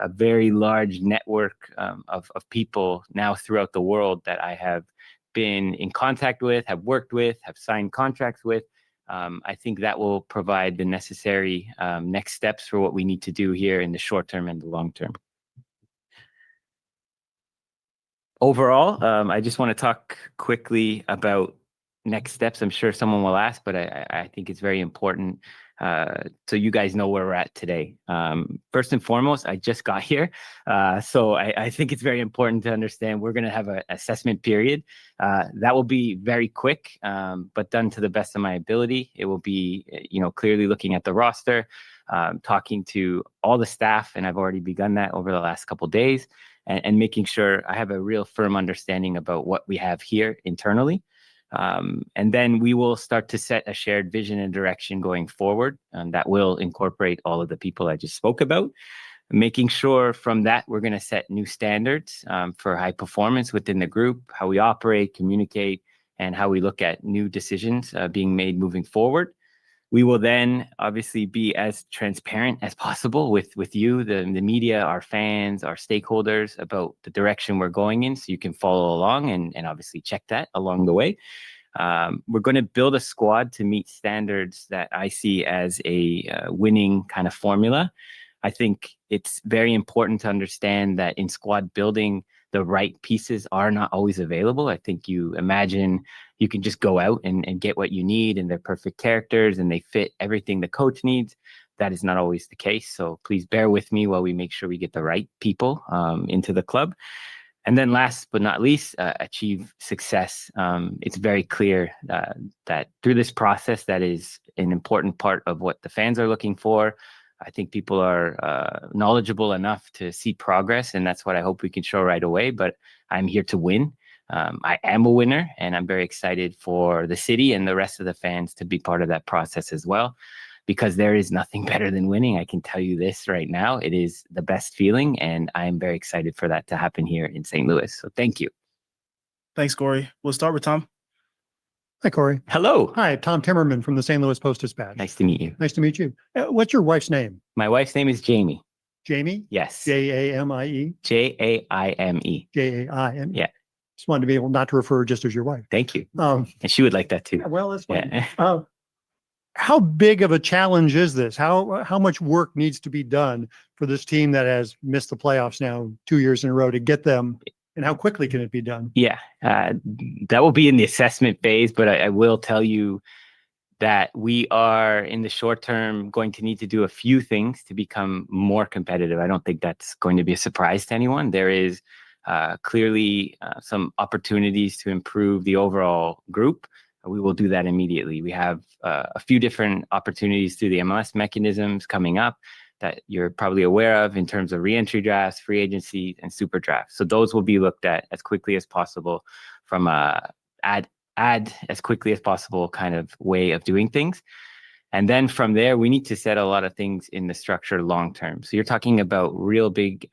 a very large network of people now throughout the world that I have been in contact with, have worked with, have signed contracts with. I think that will provide the necessary next steps for what we need to do here in the short term and the long term. Overall, I just want to talk quickly about next steps. I'm sure someone will ask, but I think it's very important so you guys know where we're at today. First and foremost, I just got here. So I think it's very important to understand we're going to have an assessment period. That will be very quick, but done to the best of my ability. It will be, clearly looking at the roster, talking to all the staff, and I've already begun that over the last couple of days, and making sure I have a real firm understanding about what we have here internally. And then we will start to set a shared vision and direction going forward, and that will incorporate all of the people I just spoke about. Making sure from that we're going to set new standards for high performance within the group, how we operate, communicate, and how we look at new decisions being made moving forward. We will then obviously be as transparent as possible with you, the media, our fans, our stakeholders, about the direction we're going in, so you can follow along and obviously check that along the way. We're going to build a squad to meet standards that I see as a winning kind of formula. I think it's very important to understand that in squad building, the right pieces are not always available. I think you imagine you can just go out and get what you need, and they're perfect characters and they fit everything the coach needs. That is not always the case. So please bear with me while we make sure we get the right people into the club. And then last but not least, achieve success. It's very clear that through this process, that is an important part of what the fans are looking for. I think people are knowledgeable enough to see progress, and that's what I hope we can show right away. But I'm here to win. I am a winner, and I'm very excited for the city and the rest of the fans to be part of that process as well, because there is nothing better than winning. I can tell you this right now. It is the best feeling, and I'm very excited for that to happen here in St. Louis. So thank you. Thanks, Corey. We'll start with Tom. Hi, Corey. Hello. Hi, Tom Timmerman from the St. Louis Post-Dispatch. Nice to meet you. Nice to meet you. What's your wife's name? My wife's name is Jamie. Jamie? Yes. J-A-M-I-E? J-A-I-M-E. J-A-I-M-E. Yeah. Just wanted to be able not to refer just as your wife. Thank you. And she would like that too. Well, that's fine. Yeah. How big of a challenge is this? How much work needs to be done for this team that has missed the playoffs now 2 years in a row to get them? And how quickly can it be done? Yeah, that will be in the assessment phase, but I will tell you that we are in the short term going to need to do a few things to become more competitive. I don't think that's going to be a surprise to anyone. There is clearly some opportunities to improve the overall group. We will do that immediately. We have a few different opportunities through the MLS mechanisms coming up that you're probably aware of in terms of reentry drafts, free agency, and super drafts. So those will be looked at as quickly as possible from a add as quickly as possible kind of way of doing things. And then from there, we need to set a lot of things in the structure long term. So you're talking about real big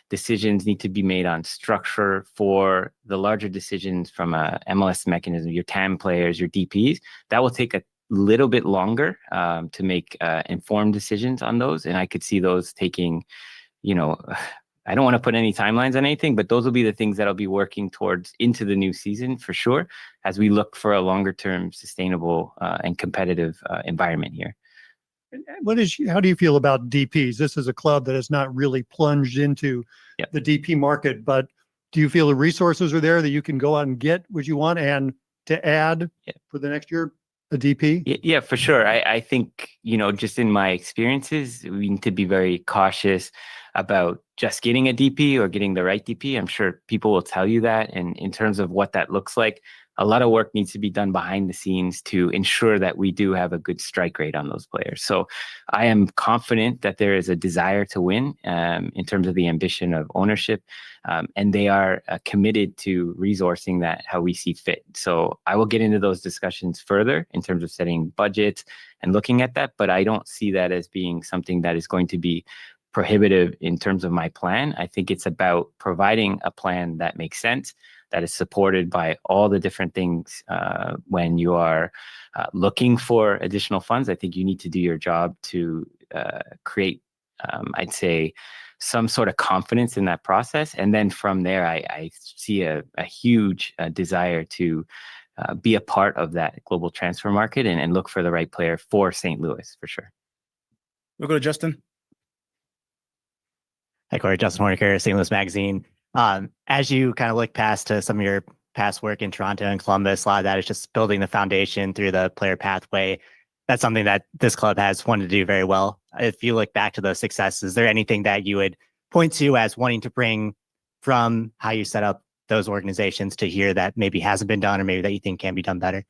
decisions need to be made on structure for the larger decisions from a MLS mechanism, your TAM players, your DPs. That will take a little bit longer to make informed decisions on those. And I could see those taking, I don't want to put any timelines on anything, but those will be the things that I'll be working towards into the new season for sure, as we look for a longer term sustainable and competitive environment here. How do you feel about DPs? This is a club that has not really plunged into the DP market, but do you feel the resources are there that you can go out and get what you want and to add for the next year? A DP? Yeah, for sure. I think, just in my experiences, we need to be very cautious about just getting a DP or getting the right DP. I'm sure people will tell you that. And in terms of what that looks like, a lot of work needs to be done behind the scenes to ensure that we do have a good strike rate on those players. So I am confident that there is a desire to win in terms of the ambition of ownership. And they are committed to resourcing that how we see fit. So I will get into those discussions further in terms of setting budgets and looking at that. But I don't see that as being something that is going to be prohibitive in terms of my plan. I think it's about providing a plan that makes sense, that is supported by all the different things. When you are looking for additional funds, I think you need to do your job to create, I'd say, some sort of confidence in that process. And then from there, I see a huge desire to be a part of that global transfer market and look for the right player for St. Louis for sure. We'll go to Justin. Hi, Corey. Justin Horniker, St. Louis Magazine. As you kind of look past to some of your past work in Toronto and Columbus, a lot of that is just building the foundation through the player pathway. That's something that this club has wanted to do very well. If you look back to those successes, is there anything that you would point to as wanting to bring from how you set up those organizations to here that maybe hasn't been done or maybe that you think can be done better?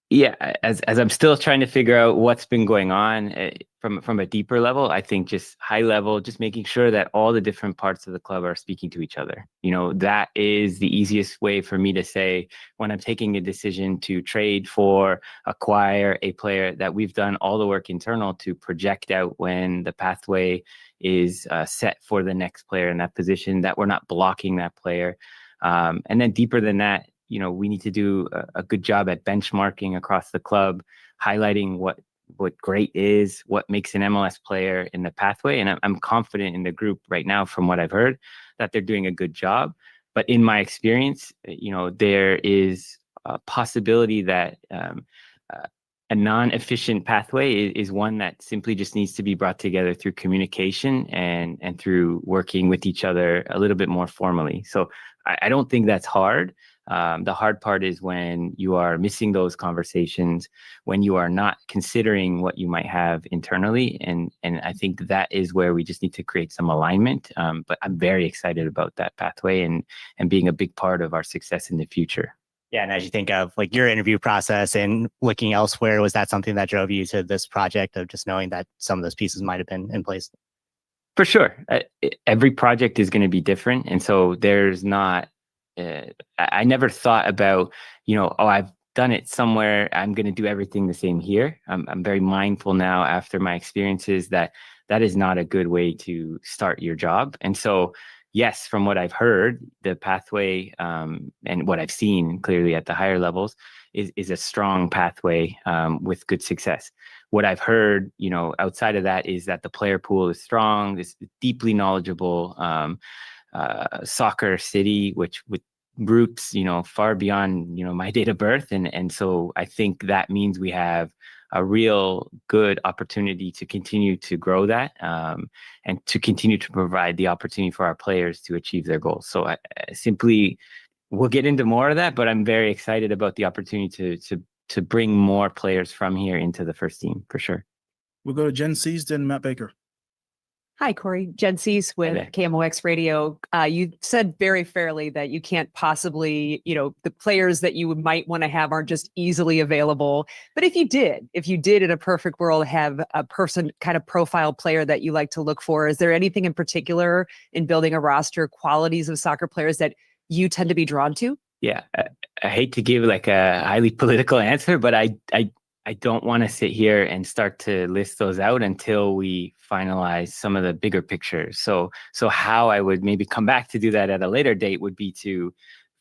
Yeah, as I'm still trying to figure out what's been going on from a deeper level, I think just high level, just making sure that all the different parts of the club are speaking to each other. That is the easiest way for me to say when I'm taking a decision to trade for, acquire a player, that we've done all the work internal to project out when the pathway is set for the next player in that position, that we're not blocking that player. And then deeper than that, we need to do a good job at benchmarking across the club, highlighting what great is, what makes an MLS player in the pathway. And I'm confident in the group right now, from what I've heard, that they're doing a good job. But in my experience, there is a possibility that a non-efficient pathway is one that simply just needs to be brought together through communication and through working with each other a little bit more formally. So I don't think that's hard. The hard part is when you are missing those conversations, when you are not considering what you might have internally. And I think that is where we just need to create some alignment. But I'm very excited about that pathway and being a big part of our success in the future. Yeah, and as you think of like your interview process and looking elsewhere, was that something that drove you to this project of just knowing that some of those pieces might have been in place? For sure. Every project is going to be different. And so there's not, I never thought about, I've done it somewhere, I'm going to do everything the same here. I'm very mindful now after my experiences that is not a good way to start your job. And so, yes, from what I've heard, the pathway and what I've seen clearly at the higher levels is a strong pathway with good success. What I've heard, outside of that, is that the player pool is strong, this deeply knowledgeable soccer city, which with roots, far beyond, my date of birth. And so I think that means we have a real good opportunity to continue to grow that and to continue to provide the opportunity for our players to achieve their goals. So I simply, we'll get into more of that, but I'm very excited about the opportunity to bring more players from here into the first team for sure. We'll go to Jen Sees, then Matt Baker. Hi, Corey. Jen Cease with KMOX Radio. You said very fairly that you can't possibly, the players that you might want to have aren't just easily available. But if you did in a perfect world have a person kind of profile player that you like to look for, is there anything in particular in building a roster, qualities of soccer players that you tend to be drawn to? Yeah, I hate to give like a highly political answer, but I don't want to sit here and start to list those out until we finalize some of the bigger pictures. So how I would maybe come back to do that at a later date would be to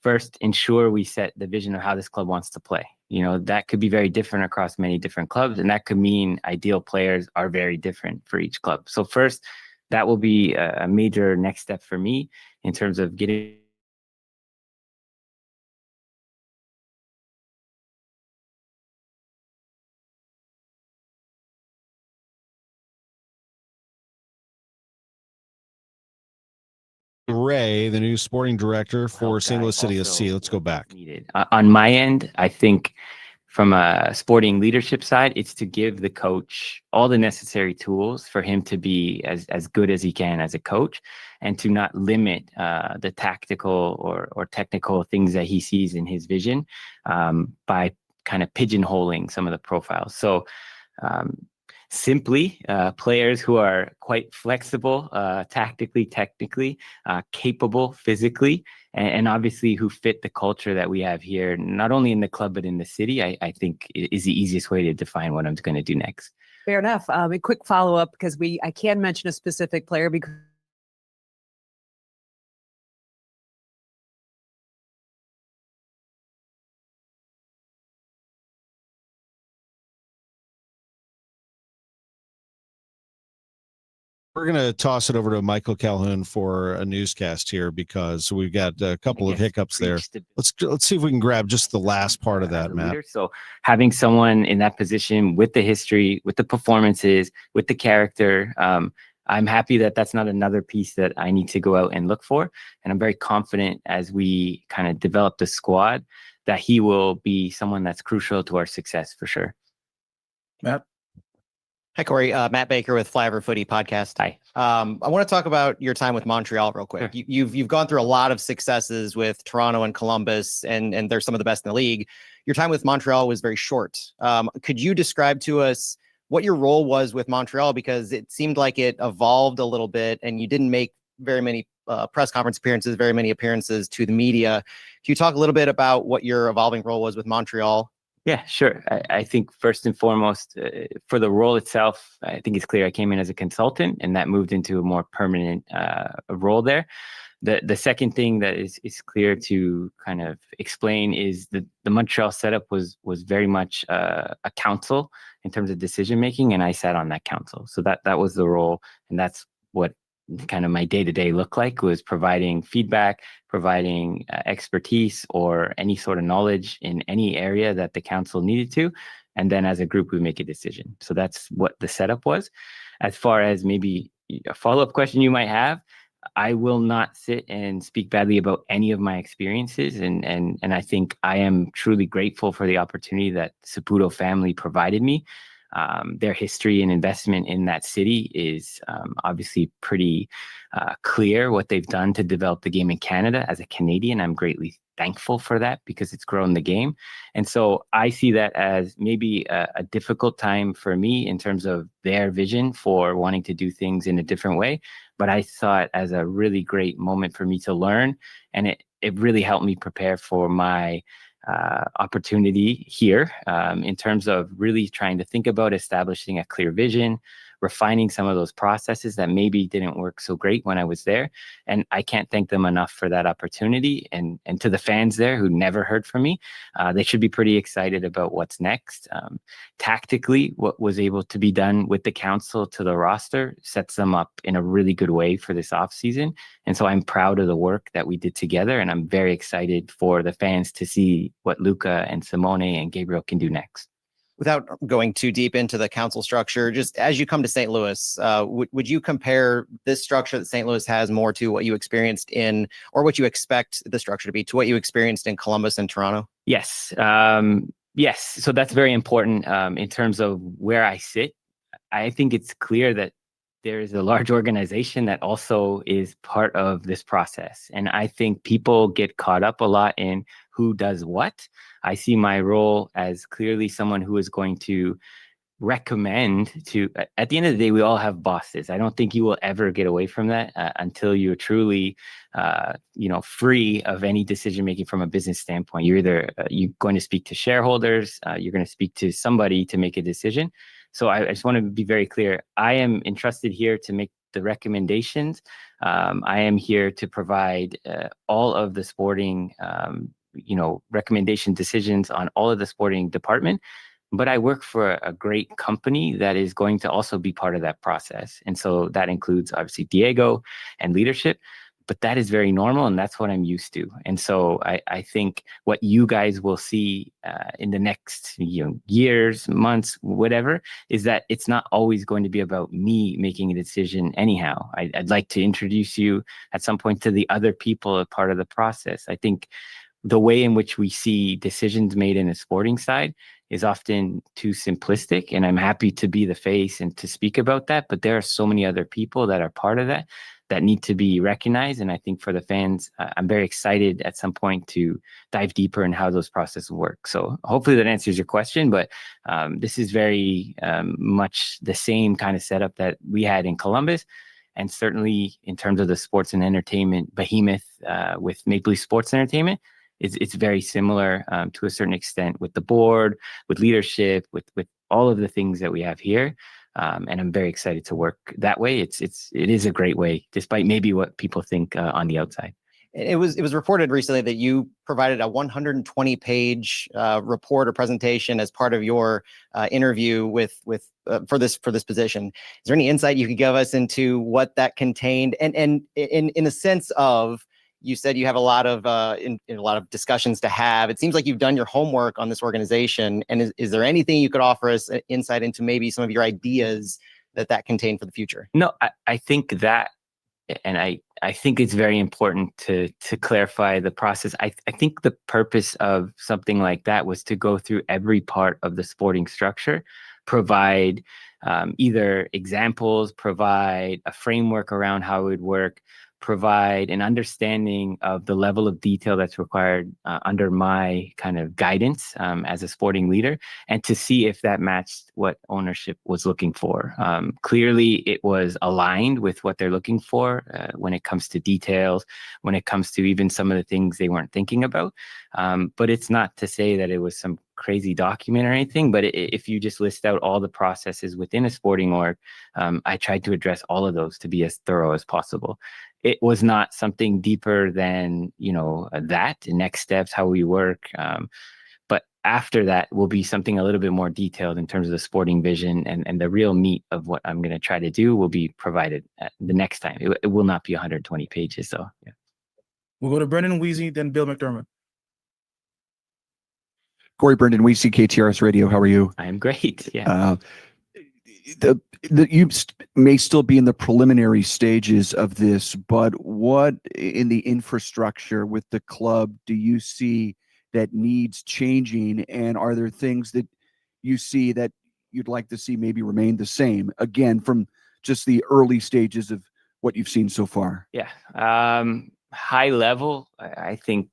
first ensure we set the vision of how this club wants to play. That could be very different across many different clubs, and that could mean ideal players are very different for each club. So first, that will be a major next step for me in terms of getting Ray, the new sporting director for St. Louis City SC. Let's go back. Needed. On my end, I think from a sporting leadership side, it's to give the coach all the necessary tools for him to be as good as he can as a coach, and to not limit the tactical or technical things that he sees in his vision by kind of pigeonholing some of the profiles. So simply players who are quite flexible, tactically, technically, capable physically, and obviously who fit the culture that we have here, not only in the club, but in the city, I think is the easiest way to define what I'm going to do next. Fair enough. A quick follow-up, because I can mention a specific player because We're going to toss it over to Michael Calhoun for a newscast here because we've got a couple of hiccups there. Let's see if we can grab just the last part of that, Matt. So having someone in that position with the history, with the performances, with the character, I'm happy that that's not another piece that I need to go out and look for. And I'm very confident as we kind of develop the squad that he will be someone that's crucial to our success for sure. Matt? Hi, Corey. Matt Baker with Flyover Footy Podcast. Hi. I want to talk about your time with Montreal real quick. Sure. You've gone through a lot of successes with Toronto and Columbus, and they're some of the best in the league. Your time with Montreal was very short. Could you describe to us what your role was with Montreal? Because it seemed like it evolved a little bit, and you didn't make very many press conference appearances, very many appearances to the media. Can you talk a little bit about what your evolving role was with Montreal? Yeah, sure. I think first and foremost, for the role itself, I think it's clear I came in as a consultant and that moved into a more permanent role there. The second thing that is clear to kind of explain is the Montreal setup was very much a council in terms of decision making, and I sat on that council. So that was the role, and that's what kind of my day-to-day looked like, was providing feedback, providing expertise or any sort of knowledge in any area that the council needed to. And then as a group, we make a decision. So that's what the setup was. As far as maybe a follow-up question you might have, I will not sit and speak badly about any of my experiences. And I think I am truly grateful for the opportunity that Saputo family provided me. Their history and investment in that city is obviously pretty clear. What they've done to develop the game in Canada. As a Canadian, I'm greatly thankful for that because it's grown the game. And so I see that as maybe a difficult time for me in terms of their vision for wanting to do things in a different way. But I saw it as a really great moment for me to learn. And it really helped me prepare for my opportunity here in terms of really trying to think about establishing a clear vision, refining some of those processes that maybe didn't work so great when I was there. And I can't thank them enough for that opportunity. And to the fans there who never heard from me, they should be pretty excited about what's next. Tactically, what was able to be done with the council to the roster sets them up in a really good way for this offseason. And so I'm proud of the work that we did together. And I'm very excited for the fans to see what Luca and Simone and Gabriel can do next. Without going too deep into the council structure, just as you come to St. Louis, would you compare this structure that St. Louis has more to what you experienced in, or what you expect the structure to be, to what you experienced in Columbus and Toronto? Yes. Yes. So that's very important in terms of where I sit. I think it's clear that there is a large organization that also is part of this process. And I think people get caught up a lot in who does what. I see my role as clearly someone who is going to recommend to, at the end of the day, we all have bosses. I don't think you will ever get away from that until you're truly, free of any decision making from a business standpoint. You're either you're going to speak to shareholders, you're going to speak to somebody to make a decision. So I just want to be very clear. I am entrusted here to make the recommendations. I am here to provide all of the sporting, recommendation decisions on all of the sporting department. But I work for a great company that is going to also be part of that process. And so that includes obviously Diego and leadership, but that is very normal and that's what I'm used to. And so I think what you guys will see in the next years, months, whatever, is that it's not always going to be about me making a decision anyhow. I'd like to introduce you at some point to the other people as part of the process. I think the way in which we see decisions made in the sporting side is often too simplistic, and I'm happy to be the face and to speak about that. But there are so many other people that are part of that need to be recognized. And I think for the fans, I'm very excited at some point to dive deeper in how those processes work. So hopefully that answers your question, but this is very much the same kind of setup that we had in Columbus. And certainly in terms of the sports and entertainment behemoth with Maple Leaf Sports Entertainment, it's very similar to a certain extent with the board, with leadership, with all of the things that we have here. And I'm very excited to work that way. It is a great way, despite maybe what people think on the outside. It was reported recently that you provided a 120-page report or presentation as part of your interview for this position. Is there any insight you could give us into what that contained? And in the sense of, you said you have a lot of a lot of discussions to have. It seems like you've done your homework on this organization. And is there anything you could offer us insight into maybe some of your ideas that contained for the future? No, I think that, and I think it's very important to clarify the process. I think the purpose of something like that was to go through every part of the sporting structure, provide either examples, provide a framework around how it would work, provide an understanding of the level of detail that's required under my kind of guidance as a sporting leader, and to see if that matched what ownership was looking for. Clearly, it was aligned with what they're looking for when it comes to details, when it comes to even some of the things they weren't thinking about. But it's not to say that it was some crazy document or anything, but if you just list out all the processes within a sporting org, I tried to address all of those to be as thorough as possible. It was not something deeper than, that next steps, how we work. But after that will be something a little bit more detailed in terms of the sporting vision, and the real meat of what I'm going to try to do will be provided the next time. It will not be 120 pages. So yeah. We'll go to Brendan Weezy, then Bill McDermott. Corey, Brendan Weezy, KTRS Radio. How are you? I am great. Yeah. You may still be in the preliminary stages of this, but what in the infrastructure with the club do you see that needs changing? And are there things that you see that you'd like to see maybe remain the same, again, from just the early stages of what you've seen so far? Yeah. High level, I think,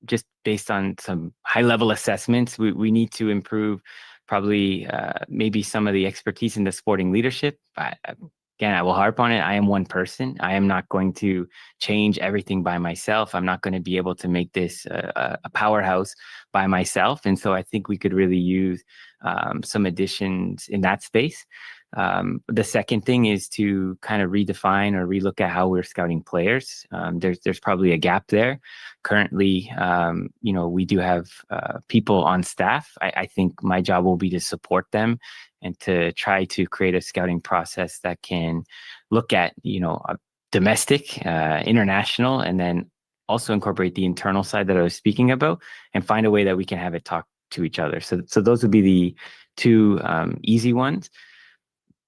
just based on some high level assessments, we need to improve probably maybe some of the expertise in the sporting leadership. Again, I will harp on it. I am one person. I am not going to change everything by myself. I'm not going to be able to make this a powerhouse by myself. And so I think we could really use some additions in that space. The second thing is to kind of redefine or relook at how we're scouting players. There's probably a gap there. Currently, we do have people on staff. I think my job will be to support them and to try to create a scouting process that can look at, domestic, international, and then also incorporate the internal side that I was speaking about, and find a way that we can have it talk to each other. So those would be the two easy ones.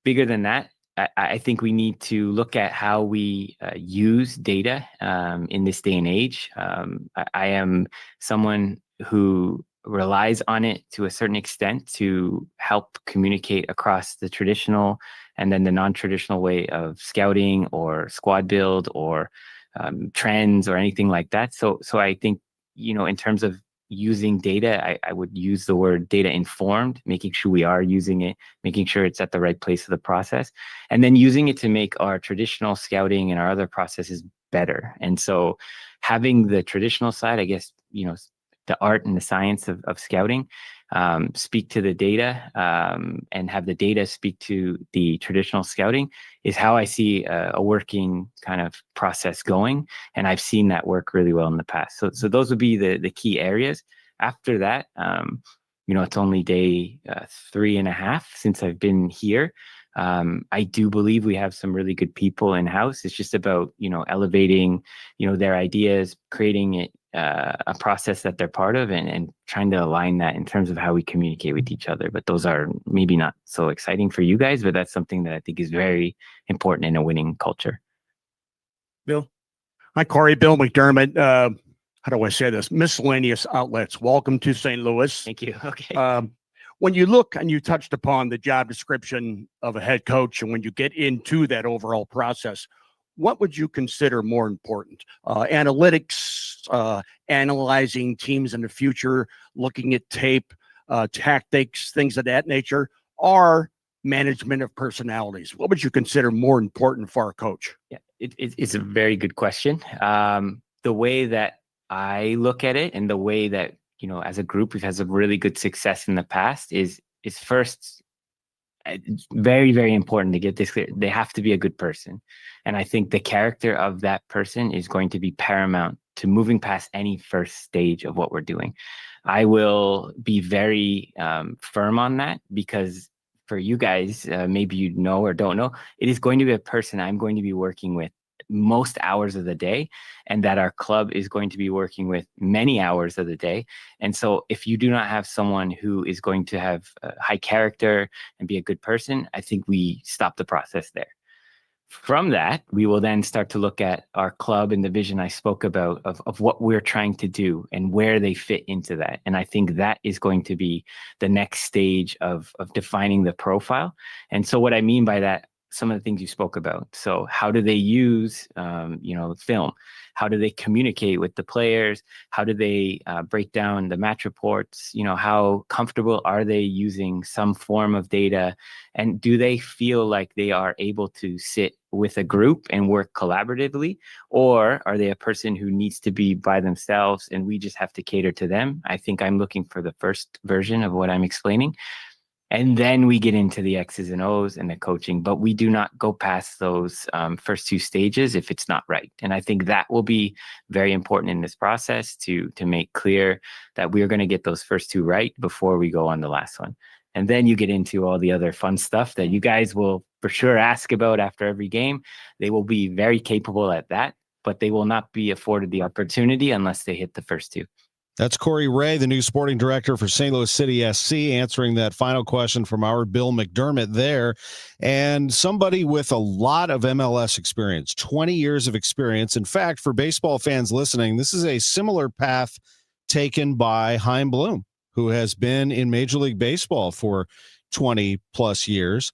Bigger than that, I think we need to look at how we use data in this day and age. I am someone who relies on it to a certain extent to help communicate across the traditional and then the non-traditional way of scouting or squad build or trends or anything like that. So I think, in terms of using data, I would use the word data informed, making sure we are using it, making sure it's at the right place of the process, and then using it to make our traditional scouting and our other processes better. And so having the traditional side, I guess, the art and the science of scouting speak to the data, and have the data speak to the traditional scouting is how I see a working kind of process going. And I've seen that work really well in the past. So those would be the key areas. After that, it's only day 3.5 since I've been here. I do believe we have some really good people in house. It's just about, elevating, their ideas, creating it, a process that they're part of, and trying to align that in terms of how we communicate with each other. But those are maybe not so exciting for you guys, but that's something that I think is very important in a winning culture. Bill. Hi, Corey. Bill McDermott. How do I say this? Miscellaneous outlets. Welcome to St. Louis. Thank you. Okay. When you look, and you touched upon the job description of a head coach, and when you get into that overall process, what would you consider more important? Analytics, analyzing teams in the future, looking at tape, tactics, things of that nature, or management of personalities? What would you consider more important for a coach? Yeah, it's a very good question. The way that I look at it, and the way that, as a group, we've had some really good success in the past is first it's very, very important to get this clear. They have to be a good person. And I think the character of that person is going to be paramount to moving past any first stage of what we're doing. I will be very firm on that, because for you guys, maybe you know or don't know, it is going to be a person I'm going to be working with most hours of the day, and that our club is going to be working with many hours of the day. And so if you do not have someone who is going to have high character and be a good person, I think we stop the process there. From that, we will then start to look at our club and the vision I spoke about of what we're trying to do and where they fit into that. And I think that is going to be the next stage of defining the profile. And so what I mean by that, some of the things you spoke about. So how do they use, film? How do they communicate with the players? How do they break down the match reports? How comfortable are they using some form of data? And do they feel like they are able to sit with a group and work collaboratively? Or are they a person who needs to be by themselves and we just have to cater to them? I think I'm looking for the first version of what I'm explaining. And then we get into the X's and O's and the coaching, but we do not go past those first two stages if it's not right. And I think that will be very important in this process to make clear that we are going to get those first two right before we go on the last one. And then you get into all the other fun stuff that you guys will for sure ask about after every game. They will be very capable at that, but they will not be afforded the opportunity unless they hit the first two. That's Corey Ray, the new sporting director for St. Louis City SC, answering that final question from our Bill McDermott there. And somebody with a lot of MLS experience, 20 years of experience. In fact, for baseball fans listening, this is a similar path taken by Chaim Bloom, who has been in Major League Baseball for 20 plus years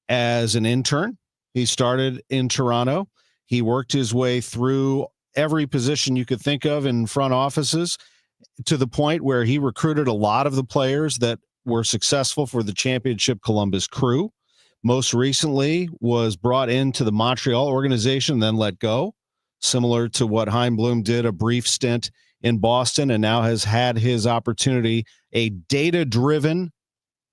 as an intern. He started in Toronto. He worked his way through every position you could think of in front offices, to the point where he recruited a lot of the players that were successful for the championship Columbus Crew. Most recently was brought into the Montreal organization, then let go, similar to what Chaim Bloom did a brief stint in Boston, and now has had his opportunity, a data-driven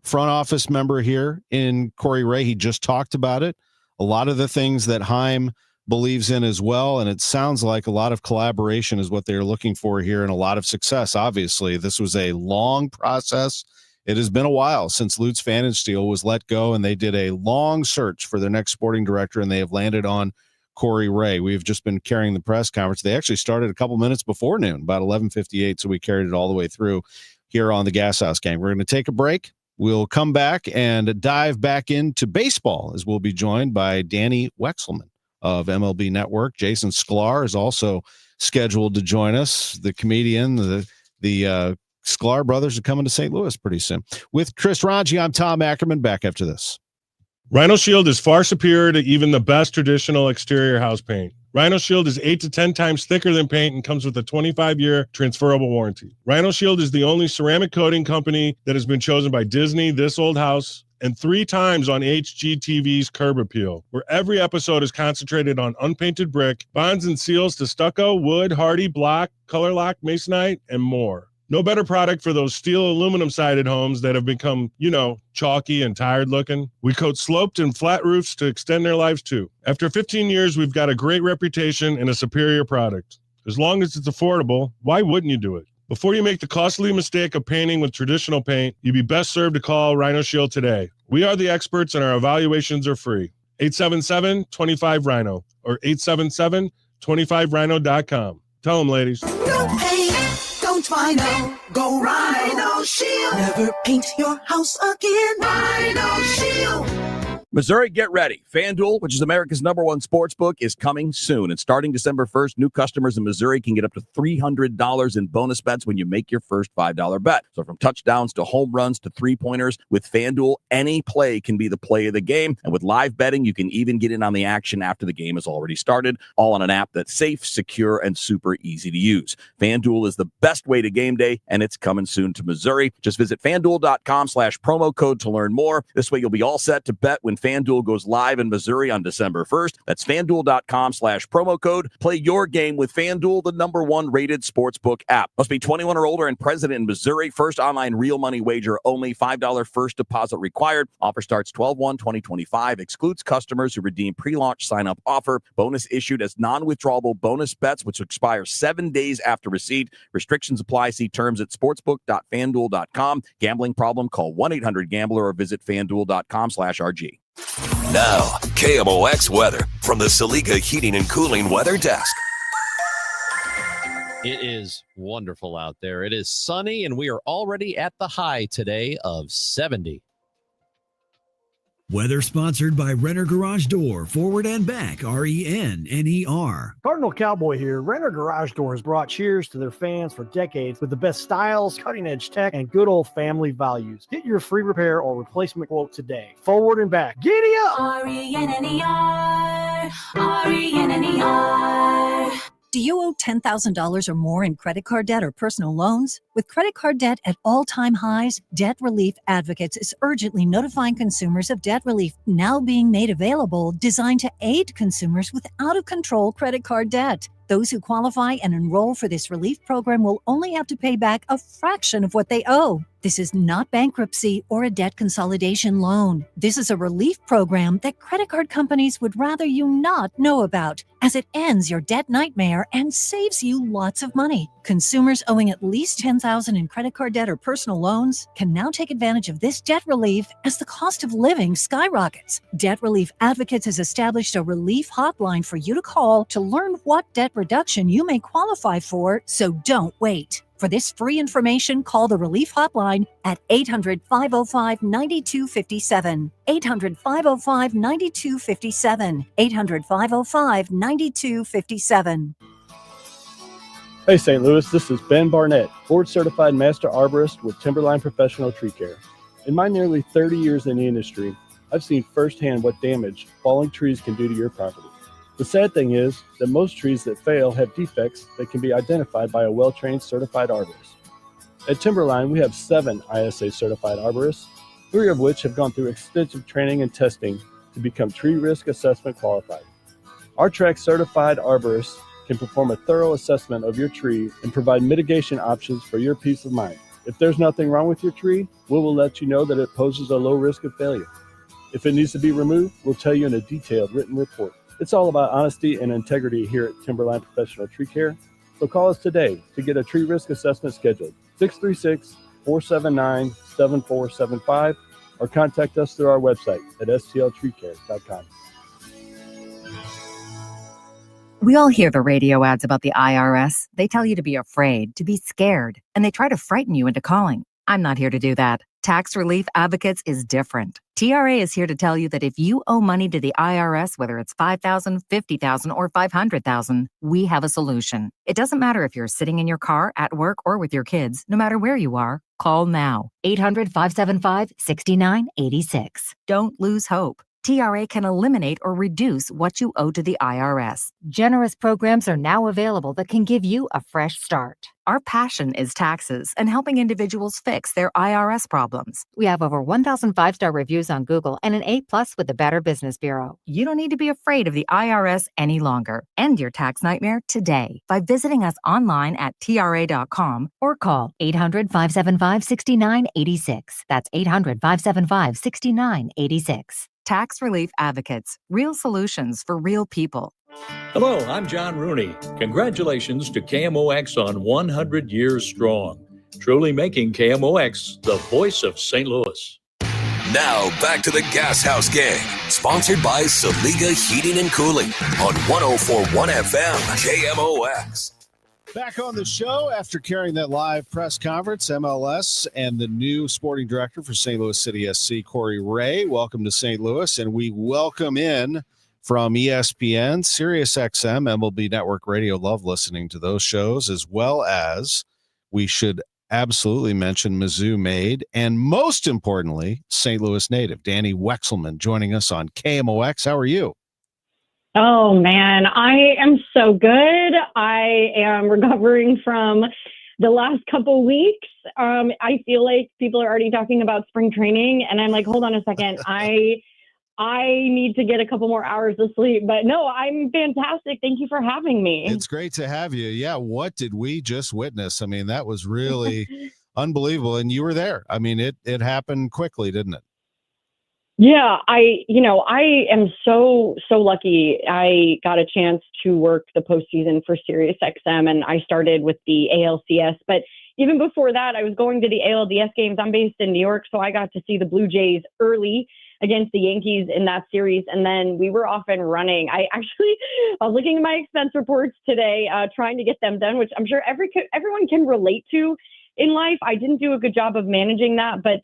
front office member here in Corey Ray. He just talked about it. A lot of the things that Chaim believes in as well, and it sounds like a lot of collaboration is what they're looking for here, and a lot of success. Obviously, this was a long process. It has been a while since Lutz Pfannenstiel was let go, and they did a long search for their next sporting director, and they have landed on Corey Ray. We've just been carrying the press conference. They actually started a couple minutes before noon, about 11:58, so we carried it all the way through here on the Gashouse Gang. We're going to take a break. We'll come back and dive back into baseball, as we'll be joined by Danny Wexelman of MLB Network. Jason Sklar is also scheduled to join us. The comedian, the Sklar brothers are coming to St. Louis pretty soon. With Chris Ranji, I'm Tom Ackerman. Back after this. Rhino Shield is far superior to even the best traditional exterior house paint. Rhino Shield is 8 to 10 times thicker than paint and comes with a 25-year transferable warranty. Rhino Shield is the only ceramic coating company that has been chosen by Disney, This Old House, and 3 times on HGTV's Curb Appeal, where every episode is concentrated on unpainted brick, bonds and seals to stucco, wood, hardy, block, color lock, masonite, and more. No better product for those steel aluminum-sided homes that have become, chalky and tired looking. We coat sloped and flat roofs to extend their lives too. After 15 years, we've got a great reputation and a superior product. As long as it's affordable, why wouldn't you do it? Before you make the costly mistake of painting with traditional paint, you'd be best served to call Rhino Shield today. We are the experts and our evaluations are free. 877-25-RHINO or 877-25rhino.com. Tell them, ladies. Don't paint, don't Rhino, go Rhino Shield. Never paint your house again. Rhino Shield. Missouri, get ready. FanDuel, which is America's #1 sportsbook, is coming soon. And starting December 1st, new customers in Missouri can get up to $300 in bonus bets when you make your first $5 bet. So from touchdowns to home runs to three-pointers, with FanDuel, any play can be the play of the game. And with live betting, you can even get in on the action after the game has already started, all on an app that's safe, secure, and super easy to use. FanDuel is the best way to game day, and it's coming soon to Missouri. Just visit FanDuel.com/promo code to learn more. This way you'll be all set to bet when FanDuel goes live in Missouri on December 1st. That's FanDuel.com/promo code. Play your game with FanDuel, the #1 rated sportsbook app. Must be 21 or older and present in Missouri. First online real money wager only. $5 first deposit required. Offer starts 12/1/2025. Excludes customers who redeem pre-launch sign-up offer. Bonus issued as non-withdrawable bonus bets, which expire 7 days after receipt. Restrictions apply. See terms at sportsbook.fanduel.com. Gambling problem? Call 1-800-GAMBLER or visit fanduel.com/RG. Now, KMOX weather from the Saliga Heating and Cooling Weather Desk. It is wonderful out there. It is sunny, and we are already at the high today of 70. Weather sponsored by Renner Garage Door, forward and back, RENNER. Cardinal Cowboy here. Renner Garage Door has brought cheers to their fans for decades with the best styles, cutting-edge tech, and good old family values. Get your free repair or replacement quote today. Forward and back. Giddy up! RENNER, RENNER. Do you owe $10,000 or more in credit card debt or personal loans? With credit card debt at all-time highs, Debt Relief Advocates is urgently notifying consumers of debt relief now being made available, designed to aid consumers with out-of-control credit card debt. Those who qualify and enroll for this relief program will only have to pay back a fraction of what they owe. This is not bankruptcy or a debt consolidation loan. This is a relief program that credit card companies would rather you not know about, as it ends your debt nightmare and saves you lots of money. Consumers owing at least $10,000 in credit card debt or personal loans can now take advantage of this debt relief as the cost of living skyrockets. Debt Relief Advocates has established a relief hotline for you to call to learn what debt reduction you may qualify for, so don't wait. For this free information, call the Relief Hotline at 800-505-9257. 800-505-9257. 800-505-9257. Hey St. Louis, this is Ben Barnett, board certified master arborist with Timberline Professional Tree Care. In my nearly 30 years in the industry, I've seen firsthand what damage falling trees can do to your property. The sad thing is that most trees that fail have defects that can be identified by a well-trained certified arborist. At Timberline, we have 7 ISA certified arborists, 3 of which have gone through extensive training and testing to become tree risk assessment qualified. Our track certified arborists can perform a thorough assessment of your tree and provide mitigation options for your peace of mind. If there's nothing wrong with your tree, we will let you know that it poses a low risk of failure. If it needs to be removed, we'll tell you in a detailed written report. It's all about honesty and integrity here at Timberline Professional Tree Care. So call us today to get a tree risk assessment scheduled. 636-479-7475 or contact us through our website at stltreecare.com. We all hear the radio ads about the IRS. They tell you to be afraid, to be scared, and they try to frighten you into calling. I'm not here to do that. Tax Relief Advocates is different. TRA is here to tell you that if you owe money to the IRS, whether it's $5,000, $50,000, or $500,000, we have a solution. It doesn't matter if you're sitting in your car, at work, or with your kids. No matter where you are, call now. 800-575-6986. Don't lose hope. TRA can eliminate or reduce what you owe to the IRS. Generous programs are now available that can give you a fresh start. Our passion is taxes and helping individuals fix their IRS problems. We have over 1,000 5-star reviews on Google and an A+ with the Better Business Bureau. You don't need to be afraid of the IRS any longer. End your tax nightmare today by visiting us online at TRA.com or call 800-575-6986. That's 800-575-6986. Tax Relief Advocates. Real solutions for real people. Hello, I'm John Rooney. Congratulations to KMOX on 100 years strong, truly making KMOX the voice of St. Louis. Now back to the Gashouse Gang, sponsored by Saliga Heating and Cooling on 104.1 FM KMOX. Back on the show after carrying that live press conference, MLS and the new sporting director for St. Louis City SC, Corey Ray. Welcome to St. Louis, and we welcome in from ESPN, Sirius XM, MLB Network Radio. Love listening to those shows, as well as we should absolutely mention Mizzou made, and most importantly, St. Louis native, Danny Wexelman, joining us on KMOX. How are you? Oh, man, I am so good. I am recovering from the last couple weeks. I feel like people are already talking about spring training, and I'm like, hold on a second. I I need to get a couple more hours of sleep. But no, I'm fantastic. Thank you for having me. It's great to have you. Yeah. What did we just witness? I mean, that was really unbelievable. And you were there. I mean, it happened quickly, didn't it? Yeah, I am so lucky. I got a chance to work the postseason for SiriusXM, and I started with the ALCS. But even before that, I was going to the ALDS games. I'm based in New York, so I got to see the Blue Jays early against the Yankees in that series, and then we were off and running. I was looking at my expense reports today, trying to get them done, which I'm sure everyone can relate to in life. I didn't do a good job of managing that, but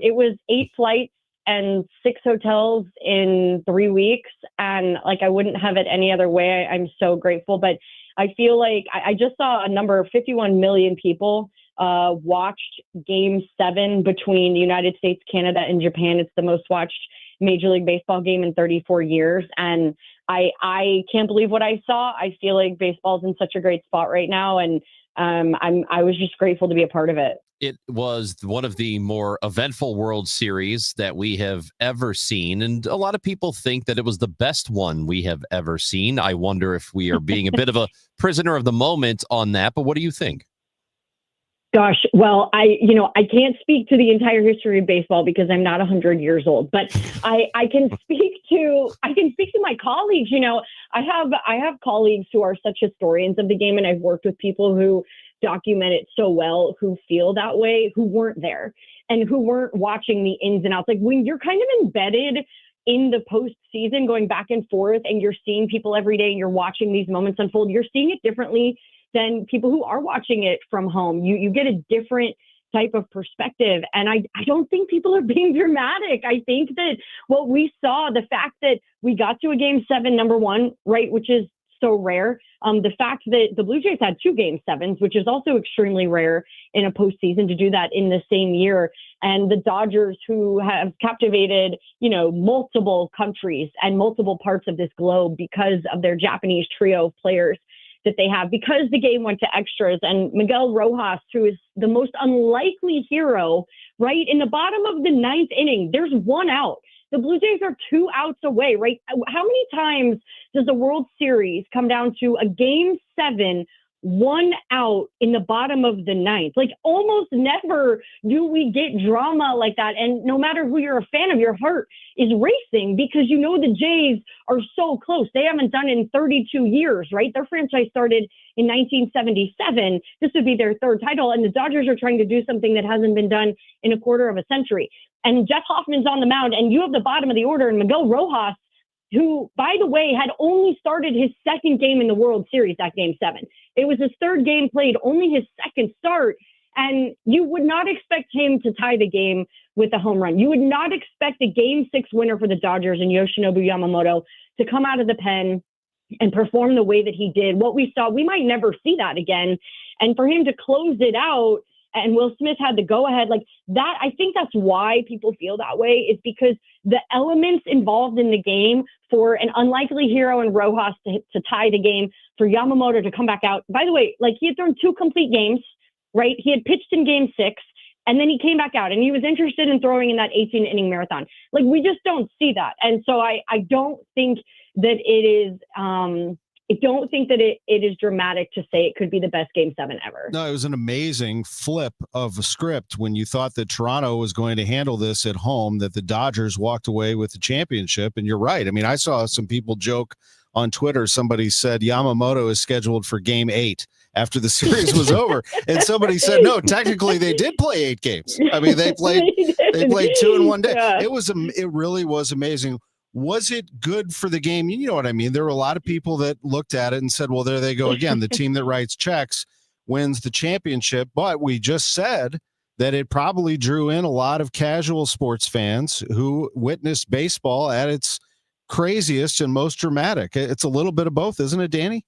it was 8 flights and 6 hotels in 3 weeks. And like, I wouldn't have it any other way. I'm so grateful. But I feel like I just saw a number of 51 million people watched Game 7 between the United States, Canada, and Japan. It's the most watched Major League Baseball game in 34 years. And I can't believe what I saw. I feel like baseball's in such a great spot right now. And I was just grateful to be a part of it. It was one of the more eventful World Series that we have ever seen. And a lot of people think that it was the best one we have ever seen. I wonder if we are being a bit of a prisoner of the moment on that. But what do you think? Gosh, well, I can't speak to the entire history of baseball because I'm not 100 years old, but I can speak to my colleagues. I have colleagues who are such historians of the game, and I've worked with people who document it so well, who feel that way, who weren't there and who weren't watching the ins and outs. Like, when you're kind of embedded in the postseason, going back and forth, and you're seeing people every day and you're watching these moments unfold, you're seeing it differently than people who are watching it from home. You get a different type of perspective. And I don't think people are being dramatic. I think that what we saw, the fact that we got to a Game 7, number one, right, which is so rare. The fact that the Blue Jays had 2 Game 7s, which is also extremely rare in a postseason to do that in the same year. And the Dodgers, who have captivated, multiple countries and multiple parts of this globe because of their Japanese trio of players that they have, because the game went to extras. And Miguel Rojas, who is the most unlikely hero, right? In the bottom of the 9th inning, there's 1 out. The Blue Jays are 2 outs away, right? How many times does the World Series come down to a Game 7, 1 out in the bottom of the 9th? Like, almost never do we get drama like that. And no matter who you're a fan of, your heart is racing because the Jays are so close. They haven't done it in 32 years, right? Their franchise started in 1977. This would be their 3rd title. And the Dodgers are trying to do something that hasn't been done in a quarter of a century. And Jeff Hoffman's on the mound, and you have the bottom of the order, and Miguel Rojas, who, by the way, had only started his 2nd game in the World Series, that Game 7. It was his 3rd game played, only his 2nd start. And you would not expect him to tie the game with a home run. You would not expect a Game 6 winner for the Dodgers and Yoshinobu Yamamoto to come out of the pen and perform the way that he did. What we saw, we might never see that again. And for him to close it out, and Will Smith had the go-ahead, like that, I think that's why people feel that way, is because the elements involved in the game for an unlikely hero in Rojas to tie the game, for Yamamoto to come back out. By the way, like, he had thrown 2 complete games, right? He had pitched in Game 6, and then he came back out, and he was interested in throwing in that 18-inning marathon. Like, we just don't see that. And so I don't think that it is it is dramatic to say it could be the best Game 7 ever. No, it was an amazing flip of a script when you thought that Toronto was going to handle this at home, that the Dodgers walked away with the championship. And you're right. I mean, I saw some people joke on Twitter. Somebody said Yamamoto is scheduled for Game 8 after the series was over. And somebody said, no, technically they did play 8 games. I mean, they played 2 in one day. Yeah. It really was amazing. Was it good for the game? You know what I mean? There were a lot of people that looked at it and said, well, there they go again. The team that writes checks wins the championship. But we just said that it probably drew in a lot of casual sports fans who witnessed baseball at its craziest and most dramatic. It's a little bit of both, isn't it, Danny?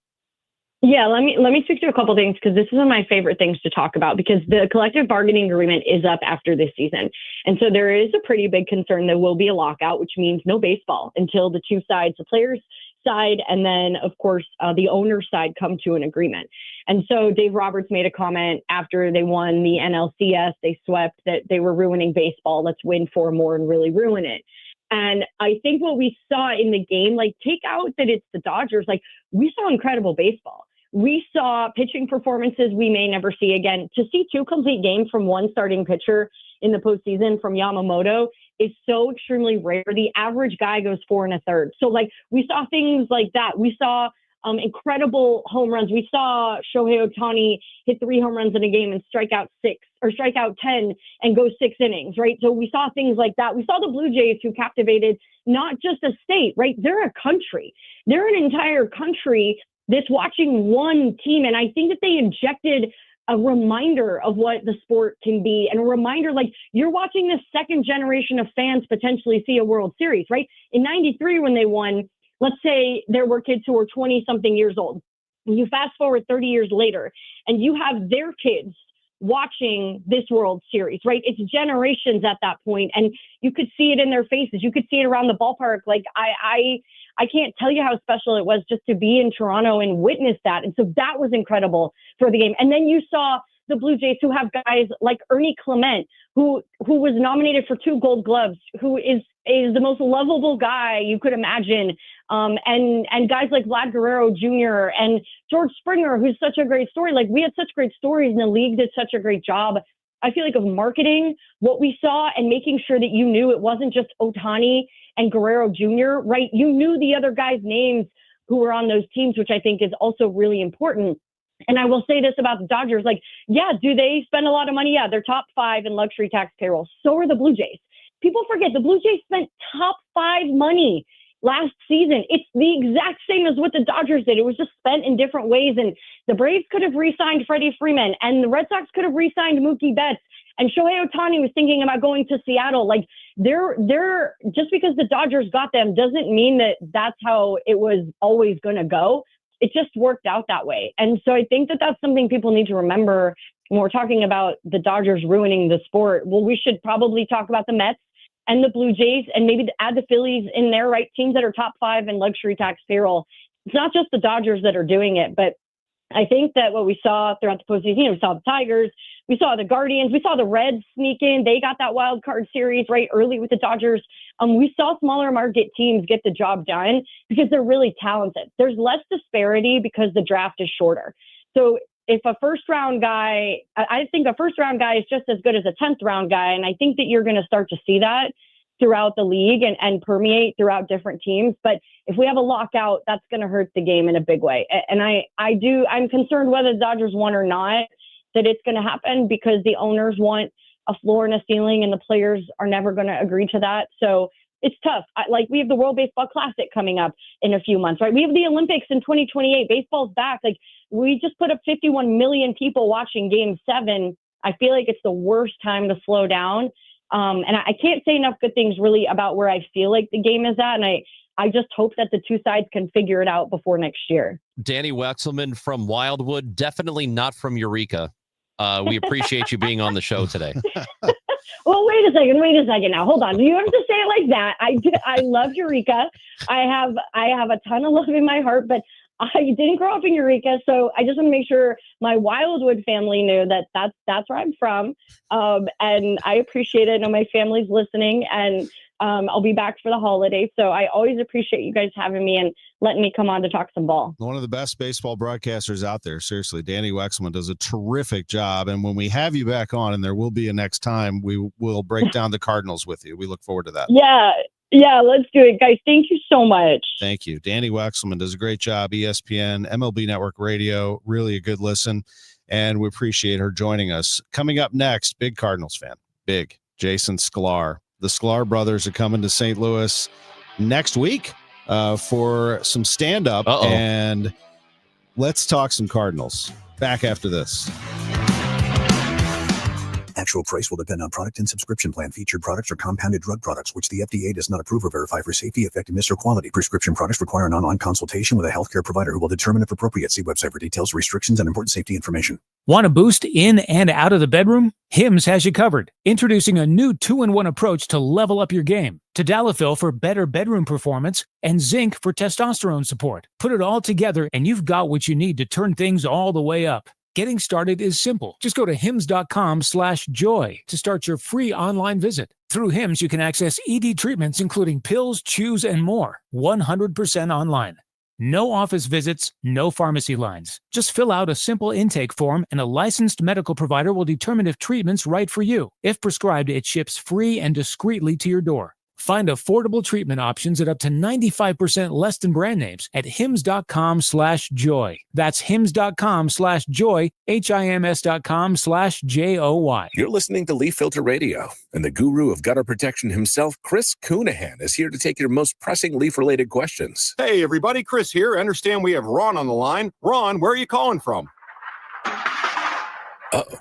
Yeah, let me speak to a couple things, because this is one of my favorite things to talk about, because the collective bargaining agreement is up after this season. And so there is a pretty big concern there will be a lockout, which means no baseball until the 2 sides, the players' side and then, of course, the owner's side, come to an agreement. And so Dave Roberts made a comment after they won the NLCS, they swept, that they were ruining baseball. Let's win 4 more and really ruin it. And I think what we saw in the game, like take out that it's the Dodgers, like we saw incredible baseball. We saw pitching performances we may never see again. To see 2 complete games from one starting pitcher in the postseason from Yamamoto is so extremely rare. The average guy goes 4 1/3. So like we saw things like that. We saw incredible home runs. We saw Shohei Ohtani hit 3 home runs in a game and strike out 10 and go 6 innings, right? So we saw things like that. We saw the Blue Jays, who captivated not just a state, right? They're a country. They're an entire country that's watching one team. And I think that they injected a reminder of what the sport can be, and a reminder, like you're watching this second generation of fans potentially see a World Series, right? In 93, when they won, let's say there were kids who were 20 something years old. And you fast forward 30 years later and you have their kids watching this World Series, right? It's generations at that point, and you could see it in their faces. You could see it around the ballpark. Like I can't tell you how special it was just to be in Toronto and witness that. And so that was incredible for the game. And then you saw the Blue Jays, who have guys like Ernie Clement, who was nominated for 2 Gold Gloves, who is the most lovable guy you could imagine. And guys like Vlad Guerrero Jr. and George Springer, who's such a great story. Like we had such great stories, and the league did such a great job, I feel like, of marketing what we saw and making sure that you knew it wasn't just Ohtani and Guerrero Jr., right? You knew the other guys' names who were on those teams, which I think is also really important. And I will say this about the Dodgers, like, yeah, do they spend a lot of money? Yeah, they're top 5 in luxury tax payroll. So are the Blue Jays. People forget the Blue Jays spent top 5 money last season. It's the exact same as what the Dodgers did. It was just spent in different ways. And the Braves could have re-signed Freddie Freeman, and the Red Sox could have re-signed Mookie Betts, and Shohei Ohtani was thinking about going to Seattle. Like they're just because the Dodgers got them doesn't mean that that's how it was always going to go. It just worked out that way. And so I think that that's something people need to remember when we're talking about the Dodgers ruining the sport. Well, we should probably talk about the Mets and the Blue Jays, and maybe add the Phillies in there, right? Teams that are top 5 in luxury tax payroll. It's not just the Dodgers that are doing it, but I think that what we saw throughout the postseason, we saw the Tigers, we saw the Guardians, we saw the Reds sneak in. They got that wild card series right early with the Dodgers. We saw smaller market teams get the job done because they're really talented. There's less disparity because the draft is shorter. So if a first round guy, I think a first round guy is just as good as a 10th round guy. And I think that you're going to start to see that throughout the league and permeate throughout different teams. But if we have a lockout, that's going to hurt the game in a big way. And I'm concerned whether the Dodgers want or not, that it's going to happen, because the owners want a floor and a ceiling, and the players are never going to agree to that. So it's tough. Like we have the World Baseball Classic coming up in a few months, right? We have the Olympics in 2028. Baseball's back. Like we just put up 51 million people watching Game 7. I feel like it's the worst time to slow down. And I can't say enough good things really about where I feel like the game is at. And I just hope that the two sides can figure it out before next year. Danny Wexelman from Wildwood, definitely not from Eureka. We appreciate you being on the show today. Well, wait a second now. Hold on. You have to say it like that. I love Eureka. I have a ton of love in my heart, but I didn't grow up in Eureka, so I just want to make sure my Wildwood family knew that that's where I'm from. And I appreciate it. I know my family's listening, and I'll be back for the holidays. So I always appreciate you guys having me and letting me come on to talk some ball. One of the best baseball broadcasters out there. Seriously, Danny Wexelman does a terrific job. And when we have you back on, and there will be a next time, we will break down the Cardinals with you. We look forward to that. Yeah, let's do it, guys. Thank you so much. Thank you. Danny Wexelman does a great job. ESPN, MLB Network Radio, really a good listen. And we appreciate her joining us. Coming up next, big Cardinals fan, big Jason Sklar. The Sklar brothers are coming to St. Louis next week for some stand-up. And let's talk some Cardinals. Back after this. Actual price will depend on product and subscription plan. Featured products are compounded drug products, which the FDA does not approve or verify for safety, effectiveness, or quality. Prescription products require an online consultation with a healthcare provider who will determine if appropriate. See website for details, restrictions, and important safety information. Want a boost in and out of the bedroom? Hims has you covered. Introducing a new 2-in-1 approach to level up your game. Tadalafil for better bedroom performance and zinc for testosterone support. Put it all together and you've got what you need to turn things all the way up. Getting started is simple. Just go to hims.com/joy to start your free online visit. Through Hims, you can access ED treatments, including pills, chews, and more, 100% online. No office visits, no pharmacy lines. Just fill out a simple intake form and a licensed medical provider will determine if treatment's right for you. If prescribed, it ships free and discreetly to your door. Find affordable treatment options at up to 95% less than brand names at hims.com/joy. That's hims.com/joy, HIMS.com/JOY. You're listening to Leaf Filter Radio, and the guru of gutter protection himself, Chris Coonahan, is here to take your most pressing leaf-related questions. Hey, everybody, Chris here. I understand we have Ron on the line. Ron, where are you calling from? Uh-oh.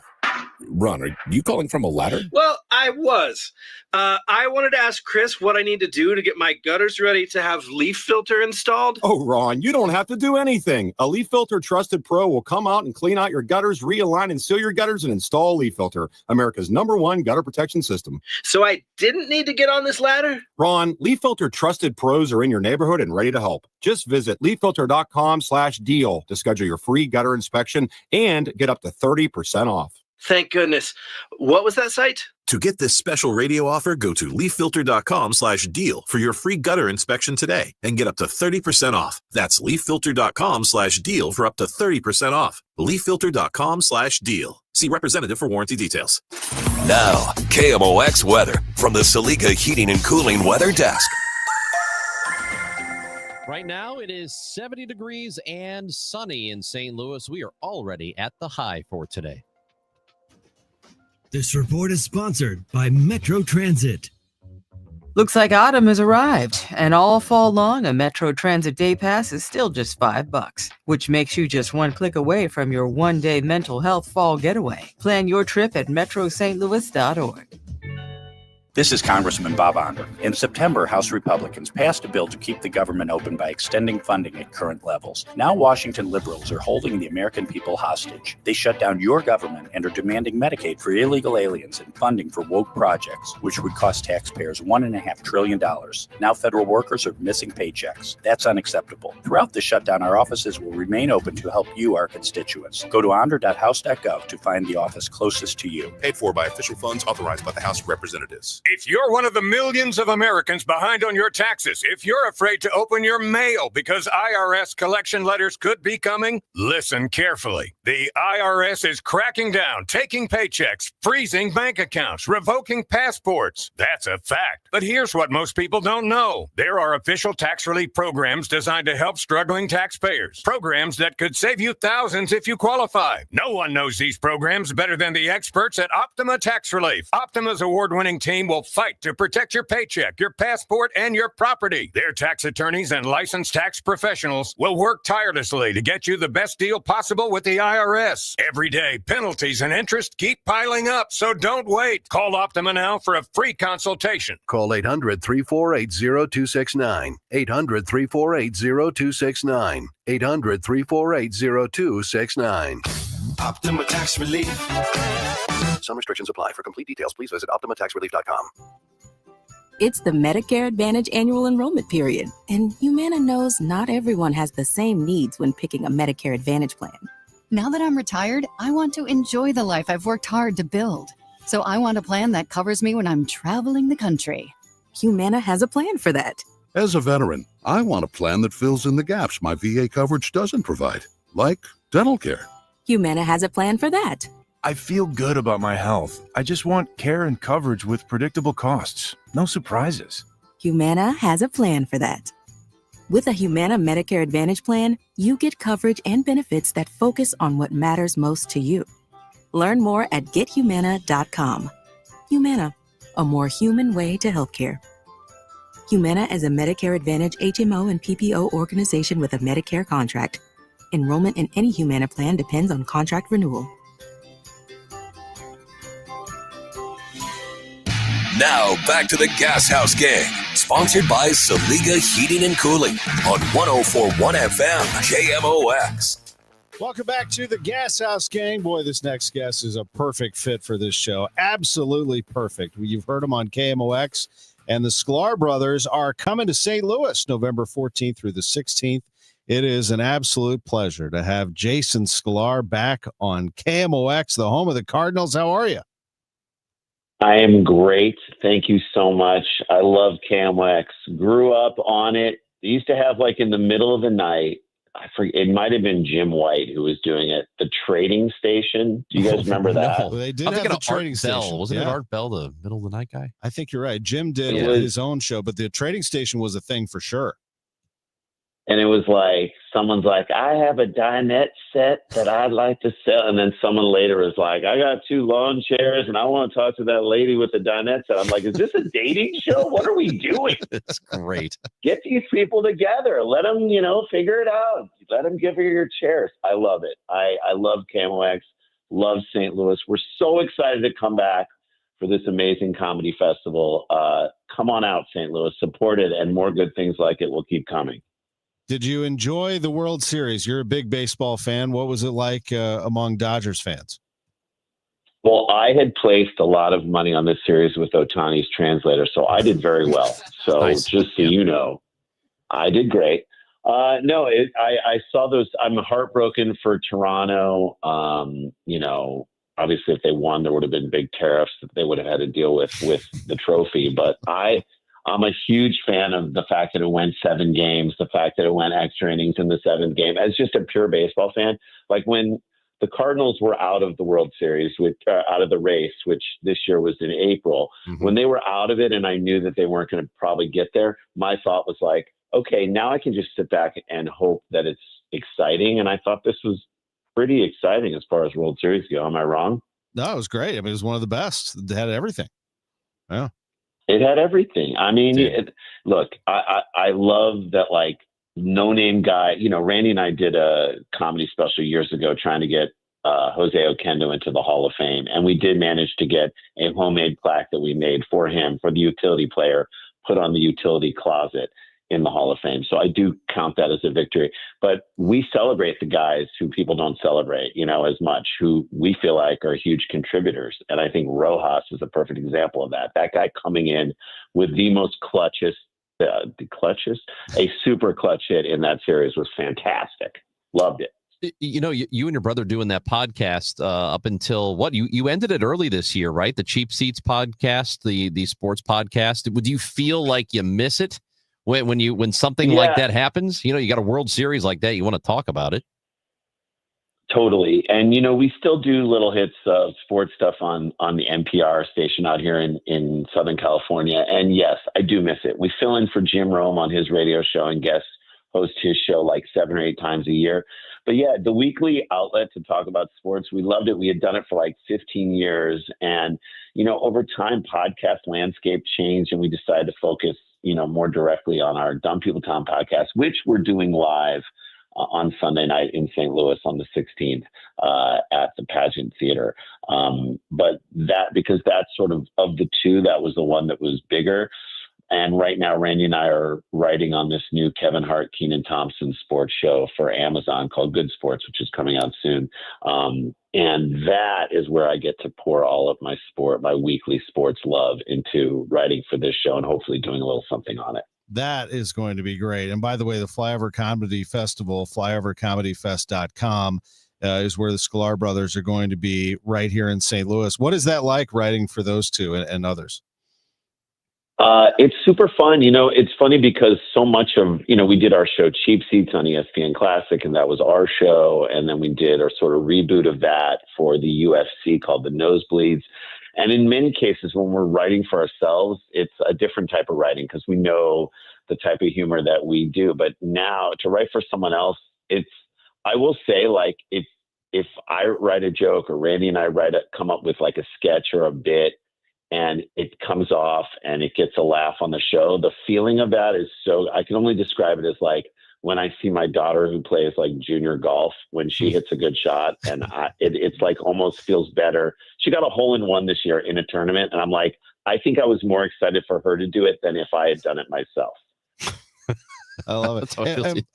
Ron, are you calling from a ladder? Well, I was. I wanted to ask Chris what I need to do to get my gutters ready to have leaf filter installed. Oh, Ron, you don't have to do anything. A Leaf Filter Trusted Pro will come out and clean out your gutters, realign and seal your gutters, and install a Leaf Filter, America's #1 gutter protection system. So I didn't need to get on this ladder? Ron, Leaf Filter Trusted Pros are in your neighborhood and ready to help. Just visit leaffilter.com/deal to schedule your free gutter inspection and get up to 30% off. Thank goodness. What was that site? To get this special radio offer, go to leaffilter.com/deal for your free gutter inspection today and get up to 30% off. That's leaffilter.com/deal for up to 30% off. leaffilter.com/deal. See representative for warranty details. Now, KMOX weather from the Saliga Heating and Cooling Weather Desk. Right now, it is 70 degrees and sunny in St. Louis. We are already at the high for today. This report is sponsored by Metro Transit. Looks like autumn has arrived, and all fall long, a Metro Transit Day Pass is still just $5, which makes you just one click away from your one-day mental health fall getaway. Plan your trip at metrostlouis.org. This is Congressman Bob Onder. In September, House Republicans passed a bill to keep the government open by extending funding at current levels. Now Washington liberals are holding the American people hostage. They shut down your government and are demanding Medicaid for illegal aliens and funding for woke projects, which would cost taxpayers $1.5 trillion. Now federal workers are missing paychecks. That's unacceptable. Throughout the shutdown, our offices will remain open to help you, our constituents. Go to onder.house.gov to find the office closest to you. Paid for by official funds authorized by the House of Representatives. If you're one of the millions of Americans behind on your taxes, if you're afraid to open your mail because IRS collection letters could be coming, listen carefully. The IRS is cracking down, taking paychecks, freezing bank accounts, revoking passports. That's a fact. But here's what most people don't know. There are official tax relief programs designed to help struggling taxpayers. Programs that could save you thousands if you qualify. No one knows these programs better than the experts at Optima Tax Relief. Optima's award-winning team will fight to protect your paycheck, your passport, and your property. Their tax attorneys and licensed tax professionals will work tirelessly to get you the best deal possible with the IRS. Every day, penalties and interest keep piling up, so don't wait. Call Optima now for a free consultation. Call 800-348-0269. 800-348-0269. 800-348-0269. Optima Tax Relief. Some restrictions apply. For complete details, please visit OptimaTaxRelief.com. It's the Medicare Advantage annual enrollment period, and Humana knows not everyone has the same needs when picking a Medicare Advantage plan. Now that I'm retired, I want to enjoy the life I've worked hard to build. So I want a plan that covers me when I'm traveling the country. Humana has a plan for that. As a veteran, I want a plan that fills in the gaps my VA coverage doesn't provide, like dental care. Humana has a plan for that. I feel good about my health. I just want care and coverage with predictable costs. No surprises. Humana has a plan for that. With a Humana Medicare Advantage plan, you get coverage and benefits that focus on what matters most to you. Learn more at gethumana.com. Humana, a more human way to healthcare. Humana is a Medicare Advantage HMO and PPO organization with a Medicare contract. Enrollment in any Humana plan depends on contract renewal. Now, back to the Gashouse Gang, sponsored by Saliga Heating and Cooling on 104.1 FM KMOX. Welcome back to the Gashouse Gang. Boy, this next guest is a perfect fit for this show. Absolutely perfect. You've heard him on KMOX, and the Sklar brothers are coming to St. Louis November 14th through the 16th. It is an absolute pleasure to have Jason Sklar back on KMOX, the home of the Cardinals. How are you? I am great. Thank you so much. I love KMOX. Grew up on it. They used to have, like, in the middle of the night, I forget, it might have been Jim White who was doing it, the trading station. Do you guys remember that? No, They did I'm have thinking the of trading Art Bell. station. Wasn't it Yeah. Art Bell, the middle of the night guy? I think you're right. Jim did It was- his own show, but the trading station was a thing for sure. And it was like, someone's like, I have a dinette set that I'd like to sell. And then someone later was like, I got 2 lawn chairs and I want to talk to that lady with the dinette set. I'm like, is this a dating show? What are we doing? It's great. Get these people together. Let them, figure it out. Let them give her your chairs. I love it. I love KMOX, love St. Louis. We're so excited to come back for this amazing comedy festival. Come on out, St. Louis. Support it, and more good things like it will keep coming. Did you enjoy the World Series? You're a big baseball fan. What was it like among Dodgers fans? Well, I had placed a lot of money on this series with Ohtani's translator, so I did very well. So Nice. just so you know, I did great. I saw those. I'm heartbroken for Toronto. Obviously, if they won, there would have been big tariffs that they would have had to deal with the trophy. But I'm a huge fan of the fact that it went 7 games, the fact that it went extra innings in the 7th game. As just a pure baseball fan, like when the Cardinals were out of the World Series, out of the race, which this year was in April, when they were out of it and I knew that they weren't going to probably get there, my thought was like, okay, now I can just sit back and hope that it's exciting. And I thought this was pretty exciting as far as World Series go. Am I wrong? No, it was great. I mean, it was one of the best. It had everything. Yeah. It had everything. I mean, look, I love that, like, no-name guy. Randy and I did a comedy special years ago trying to get Jose Oquendo into the Hall of Fame. And we did manage to get a homemade plaque that we made for him, for the utility player, put on the utility closet in the Hall of Fame. So I do count that as a victory. But we celebrate the guys who people don't celebrate, as much, who we feel like are huge contributors. And I think Rojas is a perfect example of that. That guy coming in with the most a super clutch hit in that series was fantastic. Loved it. You and your brother doing that podcast up until what? You ended it early this year, right? The Cheap Seats podcast, the sports podcast. Would you feel like you miss it when something like that happens? You got a World Series like that, you want to talk about it. Totally. And, we still do little hits of sports stuff on the NPR station out here in Southern California. And yes, I do miss it. We fill in for Jim Rome on his radio show and guest host his show like 7 or 8 times a year. But yeah, the weekly outlet to talk about sports, we loved it. We had done it for like 15 years. And, over time, podcast landscape changed and we decided to focus, more directly on our Dumb People Town podcast, which we're doing live on Sunday night in St. Louis on the 16th at the Pageant Theater. But because that's sort of the two, that was the one that was bigger. And right now, Randy and I are writing on this new Kevin Hart, Kenan Thompson sports show for Amazon called Good Sports, which is coming out soon. And that is where I get to pour all of my weekly sports love into writing for this show and hopefully doing a little something on it. That is going to be great. And by the way, the Flyover Comedy Festival, flyovercomedyfest.com, is where the Sklar brothers are going to be right here in St. Louis. What is that like writing for those two and others? It's super fun. It's funny because so much of, we did our show Cheap Seats on ESPN Classic, and that was our show. And then we did our sort of reboot of that for the UFC called The Nosebleeds. And in many cases, when we're writing for ourselves, it's a different type of writing because we know the type of humor that we do. But now to write for someone else, I will say, like, if I write a joke or Randy and I come up with like a sketch or a bit, and it comes off and it gets a laugh on the show, the feeling of that is I can only describe it as like when I see my daughter who plays like junior golf, when she hits a good shot, and it's like almost feels better. She got a hole-in-one this year in a tournament. And I'm like, I think I was more excited for her to do it than if I had done it myself. I love it.